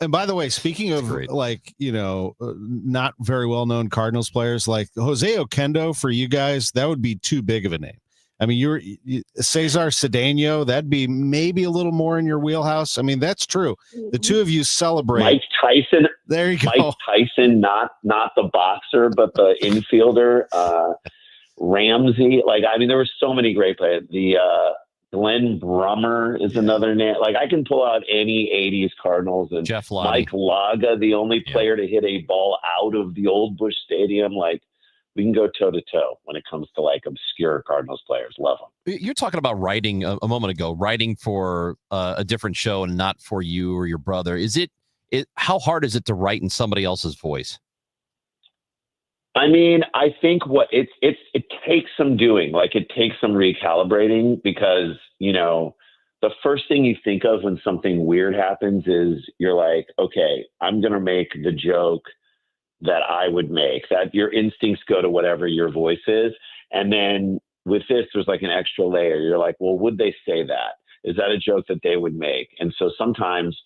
And by the way, speaking of not very well-known Cardinals players, like Jose Oquendo, for you guys, that would be too big of a name. I mean, Cesar Cedeno, that'd be maybe a little more in your wheelhouse. I mean, that's true. The two of you celebrate. Mike Tyson. There you go. Mike Tyson, not the boxer, but the infielder. Ramsey. Like, I mean, there were so many great players. The Glenn Brummer is another name. Like, I can pull out any 80s Cardinals, and Jeff Lottie. Mike Laga, the only player to hit a ball out of the old Busch Stadium. Like, we can go toe to toe when it comes to like obscure Cardinals players. Love them. You're talking about writing a moment ago, writing for a different show and not for you or your brother. How hard is it to write in somebody else's voice? I mean, I think it takes some doing. Like, it takes some recalibrating, because, you know, the first thing you think of when something weird happens is you're like, okay, I'm going to make the joke that I would make. That your instincts go to whatever your voice is. And then with this, there's like an extra layer. You're like, well, would they say that? Is that a joke that they would make? And so sometimes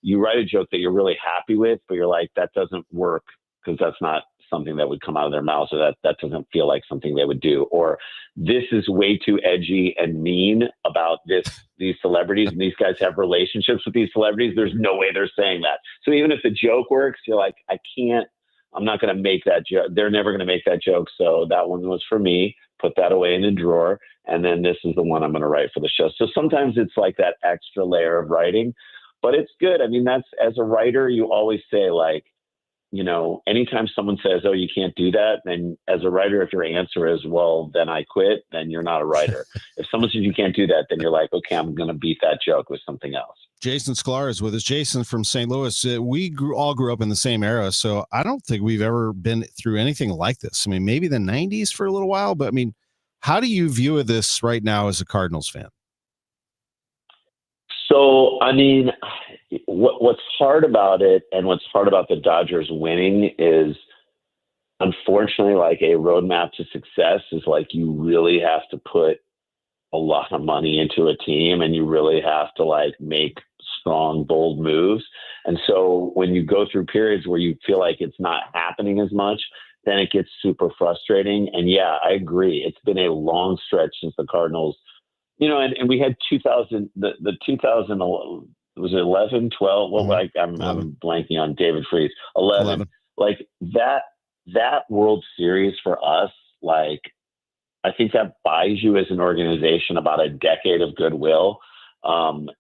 you write a joke that you're really happy with, but you're like, that doesn't work because that's not something that would come out of their mouth, or that doesn't feel like something they would do. Or this is way too edgy and mean about these celebrities, and these guys have relationships with these celebrities. There's no way they're saying that. So even if the joke works, you're like, I'm not going to make that joke. They're never going to make that joke. So that one was for me. Put that away in the drawer. And then this is the one I'm going to write for the show. So sometimes it's like that extra layer of writing, but it's good. I mean, that's, as a writer, you always say, like, you know, anytime someone says, oh, you can't do that, then as a writer, if your answer is, well, then I quit, then you're not a writer. If someone says you can't do that, then you're like, okay, I'm going to beat that joke with something else. Jason Sklar is with us. Jason from St. Louis. We all grew up in the same era, so I don't think we've ever been through anything like this. I mean, maybe the 90s for a little while, but I mean, how do you view this right now as a Cardinals fan? So, I mean, what's hard about it, and what's hard about the Dodgers winning, is unfortunately, like, a roadmap to success is like, you really have to put a lot of money into a team, and you really have to like make strong, bold moves. And so when you go through periods where you feel like it's not happening as much, then it gets super frustrating. And yeah, I agree. It's been a long stretch since the Cardinals, you know, and we had 2000, the 2000, was it 11, 12? Well, like I'm blanking on David Freese. 11. Like that World Series for us, like, I think that buys you as an organization about a decade of goodwill. And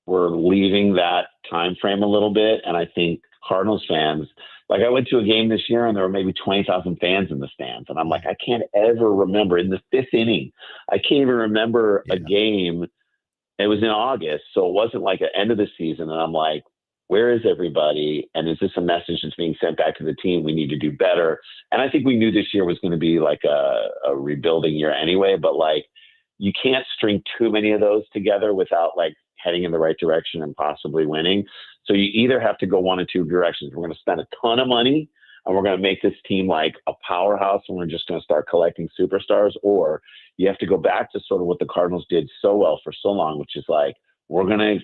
we're leaving that time frame a little bit. And I think Cardinals fans, like, I went to a game this year and there were maybe 20,000 fans in the stands. And I'm like, I can't ever remember in the fifth inning. I can't even remember a game. It was in August. So it wasn't like an end of the season. And I'm like, where is everybody? And is this a message that's being sent back to the team? We need to do better. And I think we knew this year was going to be like a rebuilding year anyway, but like, you can't string too many of those together without like heading in the right direction and possibly winning. So you either have to go one of two directions. We're going to spend a ton of money and we're going to make this team like a powerhouse and we're just going to start collecting superstars, or you have to go back to sort of what the Cardinals did so well for so long, which is like, we're going to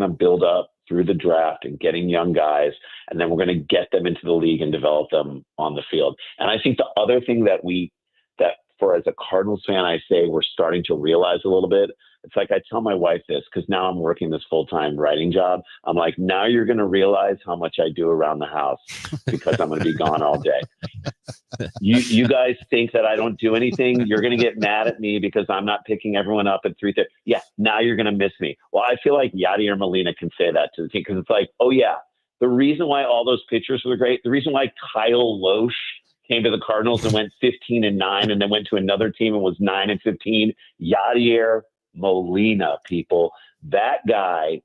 build up through the draft and getting young guys, and then we're going to get them into the league and develop them on the field. And I think the other thing that for as a Cardinals fan, I say we're starting to realize a little bit. It's like I tell my wife this, because now I'm working this full-time writing job. I'm like, now you're going to realize how much I do around the house because I'm going to be gone all day. You guys think that I don't do anything. You're going to get mad at me because I'm not picking everyone up at 3:30. Yeah, now you're going to miss me. Well, I feel like Yadier Molina can say that to the team, because it's like, oh yeah, the reason why all those pitchers were great, the reason why Kyle Loesch came to the Cardinals and went 15-9 and then went to another team and was 9-15. Yadier Molina, people, that guy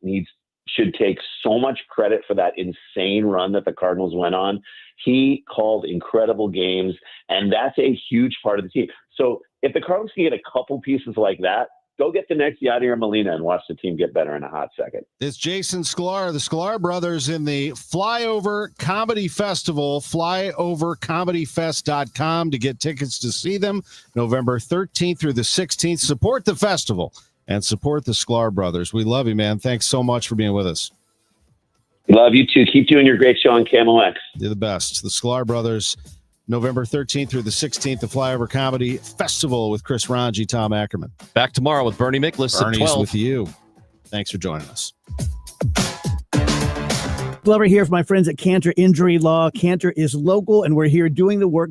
should take so much credit for that insane run that the Cardinals went on. He called incredible games, and that's a huge part of the team. So if the Cardinals can get a couple pieces like that, go get the next Yadier Molina and watch the team get better in a hot second. It's Jason Sklar, the Sklar brothers, in the Flyover Comedy Festival, flyovercomedyfest.com to get tickets to see them November 13th through the 16th. Support the festival and support the Sklar brothers. We love you, man. Thanks so much for being with us. Love you too. Keep doing your great show on KMOX. You're the best. The Sklar brothers November 13th through the 16th, the Flyover Comedy Festival with Chris Ranji, Tom Ackerman. Back tomorrow with Bernie Miklasz at 12. with you. Thanks for joining us. Glover here for my friends at Cantor Injury Law. Cantor is local, and we're here doing the work